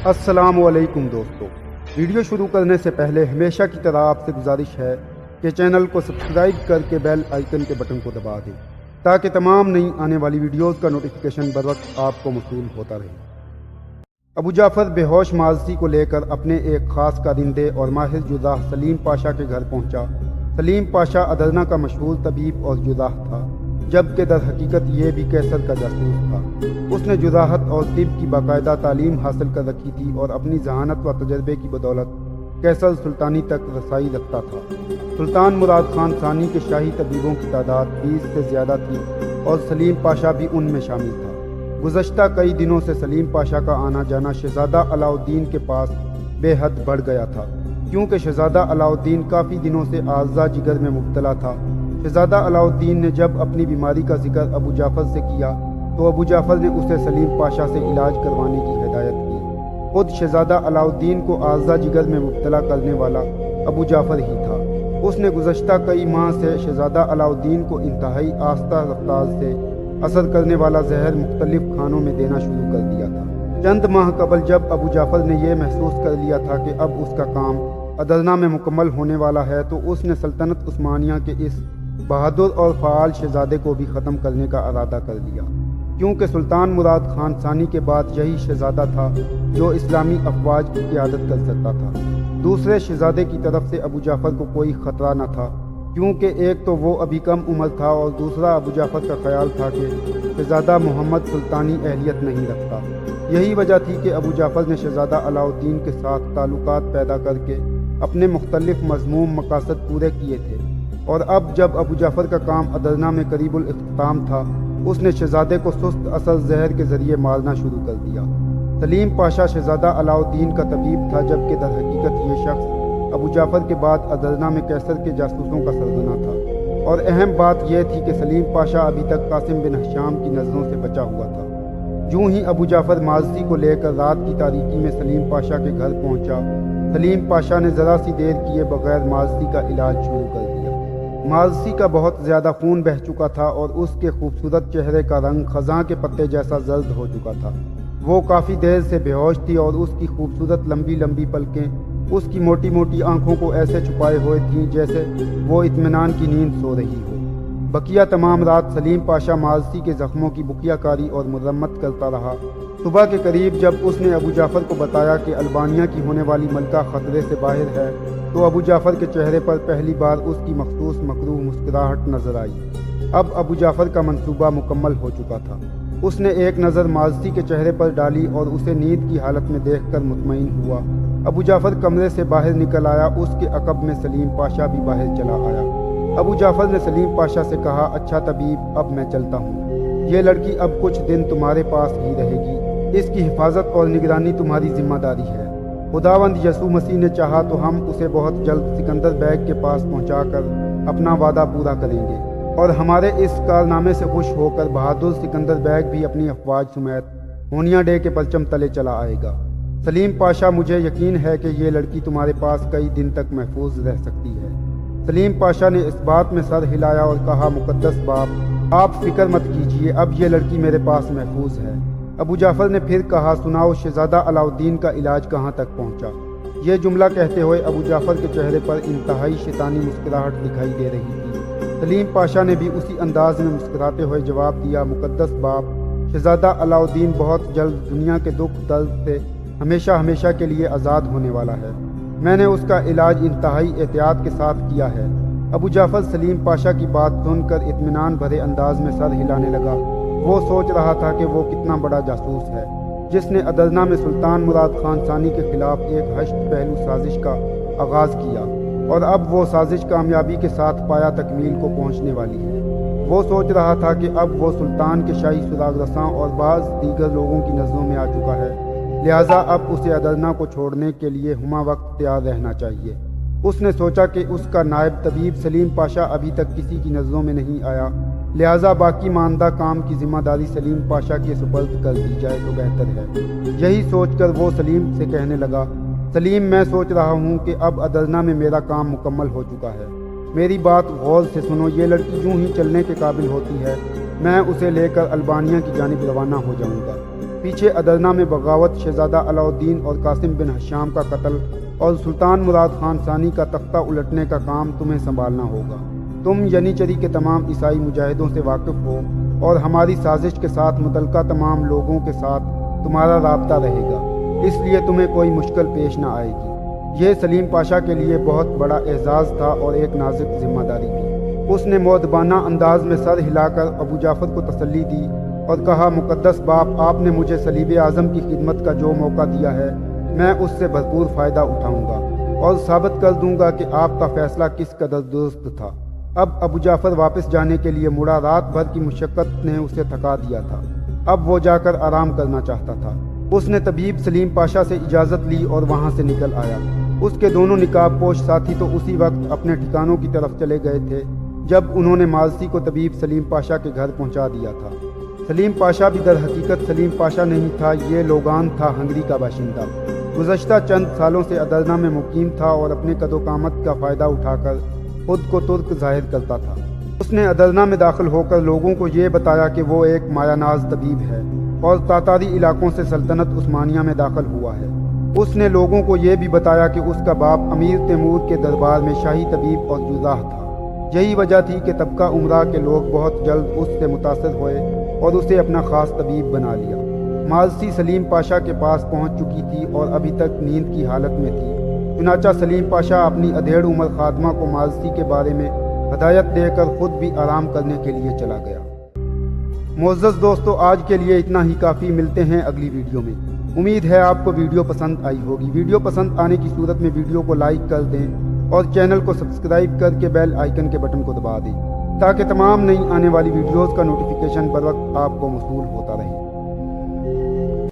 السلام علیکم دوستو، ویڈیو شروع کرنے سے پہلے ہمیشہ کی طرح آپ سے گزارش ہے کہ چینل کو سبسکرائب کر کے بیل آئیکن کے بٹن کو دبا دیں تاکہ تمام نئی آنے والی ویڈیوز کا نوٹیفیکیشن بر وقت آپ کو موصول ہوتا رہے۔ ابو جعفر بے ہوش ماضی کو لے کر اپنے ایک خاص کارندے اور ماہر جراح سلیم پاشا کے گھر پہنچا۔ سلیم پاشا ادرنا کا مشہور طبیب اور جراح تھا، جبکہ در حقیقت یہ بھی قیصر کا جاسوس تھا۔ اس نے جراحت اور طب کی باقاعدہ تعلیم حاصل کر رکھی تھی اور اپنی ذہانت و تجربے کی بدولت قیصر سلطانی تک رسائی رکھتا تھا۔ سلطان مراد خان ثانی کے شاہی طبیبوں کی تعداد 20 سے زیادہ تھی اور سلیم پاشا بھی ان میں شامل تھا۔ گزشتہ کئی دنوں سے سلیم پاشا کا آنا جانا شہزادہ علاؤالدین کے پاس بے حد بڑھ گیا تھا، کیونکہ شہزادہ علاؤالدین کافی دنوں سے عارضہ جگر میں مبتلا تھا۔ شہزادہ علاؤالدین نے جب اپنی بیماری کا ذکر ابو جعفر سے کیا تو ابو جعفر نے اسے سلیم پاشا سے علاج کروانے کی ہدایت کی۔ خود شہزادہ علاؤالدین کو عارضہ جگر میں مبتلا کرنے والا ابو جعفر ہی تھا۔ اس نے گزشتہ کئی ماہ سے شہزادہ علاؤالدین کو انتہائی آہستہ رفتار سے اثر کرنے والا زہر مختلف کھانوں میں دینا شروع کر دیا تھا۔ چند ماہ قبل جب ابو جعفر نے یہ محسوس کر لیا تھا کہ اب اس کا کام ادرنا میں مکمل ہونے والا ہے تو اس نے سلطنت عثمانیہ کے اس بہادر اور فعال شہزادے کو بھی ختم کرنے کا ارادہ کر لیا، کیونکہ سلطان مراد خان ثانی کے بعد یہی شہزادہ تھا جو اسلامی افواج کی قیادت کر سکتا تھا۔ دوسرے شہزادے کی طرف سے ابو جعفر کو کوئی خطرہ نہ تھا، کیونکہ ایک تو وہ ابھی کم عمر تھا اور دوسرا ابو جعفر کا خیال تھا کہ شہزادہ محمد سلطانی اہلیت نہیں رکھتا۔ یہی وجہ تھی کہ ابو جعفر نے شہزادہ علاؤالدین کے ساتھ تعلقات پیدا کر کے اپنے مختلف مذموم مقاصد پورے کیے تھے، اور اب جب ابو جعفر کا کام ادرنا میں قریب الاختتام تھا، اس نے شہزادے کو سست اثر زہر کے ذریعے مارنا شروع کر دیا۔ سلیم پاشا شہزادہ علاؤالدین کا طبیب تھا، جبکہ در حقیقت یہ شخص ابو جعفر کے بعد ادرنا میں قیصر کے جاسوسوں کا سرغنہ تھا، اور اہم بات یہ تھی کہ سلیم پاشا ابھی تک قاسم بن ہشام کی نظروں سے بچا ہوا تھا۔ یوں ہی ابو جعفر ماضی کو لے کر رات کی تاریکی میں سلیم پاشا کے گھر پہنچا۔ سلیم پاشا نے ذرا سی دیر کیے بغیر ماضی کا علاج شروع کر دیا۔ ماضی کا بہت زیادہ خون بہہ چکا تھا اور اس کے خوبصورت چہرے کا رنگ خزاں کے پتے جیسا زرد ہو چکا تھا۔ وہ کافی دیر سے بے ہوش تھی اور اس کی خوبصورت لمبی لمبی پلکیں اس کی موٹی موٹی آنکھوں کو ایسے چھپائے ہوئے تھیں جیسے وہ اطمینان کی نیند سو رہی ہو۔ بقیہ تمام رات سلیم پاشا ماضی کے زخموں کی بقیہ کاری اور مرمت کرتا رہا۔ صبح کے قریب جب اس نے ابو جعفر کو بتایا کہ البانیہ کی ہونے والی ملکہ خطرے سے باہر ہے تو ابو جعفر کے چہرے پر پہلی بار اس کی مخصوص مکروہ مسکراہٹ نظر آئی۔ اب ابو جعفر کا منصوبہ مکمل ہو چکا تھا۔ اس نے ایک نظر ماضی کے چہرے پر ڈالی اور اسے نیند کی حالت میں دیکھ کر مطمئن ہوا۔ ابو جعفر کمرے سے باہر نکل آیا، اس کے عقب میں سلیم پاشا بھی باہر چلا آیا۔ ابو جعفر نے سلیم پاشا سے کہا، اچھا طبیب، اب میں چلتا ہوں۔ یہ لڑکی اب کچھ دن تمہارے پاس ہی رہے گی، اس کی حفاظت اور نگرانی تمہاری ذمہ داری ہے۔ خداوند یسوع مسیح نے چاہا تو ہم اسے بہت جلد سکندر بیگ کے پاس پہنچا کر اپنا وعدہ پورا کریں گے، اور ہمارے اس کارنامے سے خوش ہو کر بہادر سکندر بیگ بھی اپنی افواج سمیت ہونیا ڈے کے پرچم تلے چلا آئے گا۔ سلیم پاشا، مجھے یقین ہے کہ یہ لڑکی تمہارے پاس کئی دن تک محفوظ رہ سکتی ہے۔ سلیم پاشا نے اس بات میں سر ہلایا اور کہا، مقدس باپ، آپ فکر مت کیجیے، اب یہ لڑکی میرے پاس محفوظ ہے۔ ابو جعفر نے پھر کہا، سناؤ شہزادہ علاؤالدین کا علاج کہاں تک پہنچا؟ یہ جملہ کہتے ہوئے ابو جعفر کے چہرے پر انتہائی شیطانی مسکراہٹ دکھائی دے رہی تھی۔ سلیم پاشا نے بھی اسی انداز میں مسکراتے ہوئے جواب دیا، مقدس باپ، شہزادہ علاؤالدین بہت جلد دنیا کے دکھ درد سے ہمیشہ ہمیشہ کے لیے آزاد ہونے والا ہے۔ میں نے اس کا علاج انتہائی احتیاط کے ساتھ کیا ہے۔ ابو جعفر سلیم پاشا کی بات سن کر اطمینان بھرے انداز میں سر ہلانے لگا۔ وہ سوچ رہا تھا کہ وہ کتنا بڑا جاسوس ہے جس نے ادرنا میں سلطان مراد خان ثانی کے خلاف ایک ہشت پہلو سازش کا آغاز کیا، اور اب وہ سازش کامیابی کے ساتھ پایہ تکمیل کو پہنچنے والی ہے۔ وہ سوچ رہا تھا کہ اب وہ سلطان کے شاہی سراغ رساں اور بعض دیگر لوگوں کی نظروں میں آ چکا ہے، لہٰذا اب اسے ادرنا کو چھوڑنے کے لیے ہمہ وقت تیار رہنا چاہیے۔ اس نے سوچا کہ اس کا نائب طبیب سلیم پاشا ابھی تک کسی کی نظروں میں نہیں آیا، لہٰذا باقی ماندہ کام کی ذمہ داری سلیم پاشا کے سپرد کر دی جائے تو بہتر ہے۔ یہی سوچ کر وہ سلیم سے کہنے لگا، سلیم، میں سوچ رہا ہوں کہ اب ادرنا میں میرا کام مکمل ہو چکا ہے۔ میری بات غور سے سنو، یہ لڑکی یوں ہی چلنے کے قابل ہوتی ہے، میں اسے لے کر البانیہ کی جانب روانہ ہو جاؤں گا۔ پیچھے ادرنا میں بغاوت، شہزادہ علاؤالدین اور قاسم بن ہشام کا قتل اور سلطان مراد خان ثانی کا تختہ الٹنے کا کام تمہیں سنبھالنا ہوگا۔ تم ینیچری کے تمام عیسائی مجاہدوں سے واقف ہو اور ہماری سازش کے ساتھ متعلقہ تمام لوگوں کے ساتھ تمہارا رابطہ رہے گا، اس لیے تمہیں کوئی مشکل پیش نہ آئے گی۔ یہ سلیم پاشا کے لیے بہت بڑا اعزاز تھا اور ایک نازک ذمہ داری بھی۔ اس نے مؤدبانہ انداز میں سر ہلا کر ابو جعفر کو تسلی دی اور کہا، مقدس باپ، آپ نے مجھے صلیب اعظم کی خدمت کا جو موقع دیا ہے میں اس سے بھرپور فائدہ اٹھاؤں گا اور ثابت کر دوں گا کہ آپ کا فیصلہ کس قدر درست تھا۔ اب ابو جعفر واپس جانے کے لیے مڑا۔ رات بھر کی مشقت نے اسے تھکا دیا تھا، اب وہ جا کر آرام کرنا چاہتا تھا۔ اس نے طبیب سلیم پاشا سے اجازت لی اور وہاں سے نکل آیا۔ اس کے دونوں نقاب پوش ساتھی تو اسی وقت اپنے ٹھکانوں کی طرف چلے گئے تھے جب انہوں نے مالسی کو طبیب سلیم پاشا کے گھر پہنچا دیا تھا۔ سلیم پاشا بھی در حقیقت سلیم پاشا نہیں تھا، یہ لوگان تھا، ہنگری کا باشندہ۔ گزشتہ چند سالوں سے ادرنا میں مقیم تھا اور اپنے قد و قامت کا فائدہ اٹھا کر خود کو ترک ظاہر کرتا تھا۔ اس نے ادرنا میں داخل ہو کر لوگوں کو یہ بتایا کہ وہ ایک مایہ ناز طبیب ہے اور تاتاری علاقوں سے سلطنت عثمانیہ میں داخل ہوا ہے۔ اس نے لوگوں کو یہ بھی بتایا کہ اس کا باپ امیر تیمور کے دربار میں شاہی طبیب اور جراح تھا۔ یہی وجہ تھی کہ طبقہ عمرہ کے لوگ بہت جلد اس سے متاثر ہوئے اور اسے اپنا خاص طبیب بنا لیا۔ مالسی سلیم پاشا کے پاس پہنچ چکی تھی اور ابھی تک نیند کی حالت میں تھی۔ چنانچہ سلیم پاشا اپنی ادھیڑ عمر خادمہ کو مالسی کے بارے میں ہدایت دے کر خود بھی آرام کرنے کے لیے چلا گیا۔ معزز دوستو، آج کے لیے اتنا ہی کافی، ملتے ہیں اگلی ویڈیو میں۔ امید ہے آپ کو ویڈیو پسند آئی ہوگی۔ ویڈیو پسند آنے کی صورت میں ویڈیو کو لائک کر دیں اور چینل کو سبسکرائب کر کے بیل آئیکن کے بٹن کو دبا دیں تاکہ تمام نئی آنے والی ویڈیوز کا نوٹیفیکیشن بر وقت آپ کو موصول ہوتا رہے۔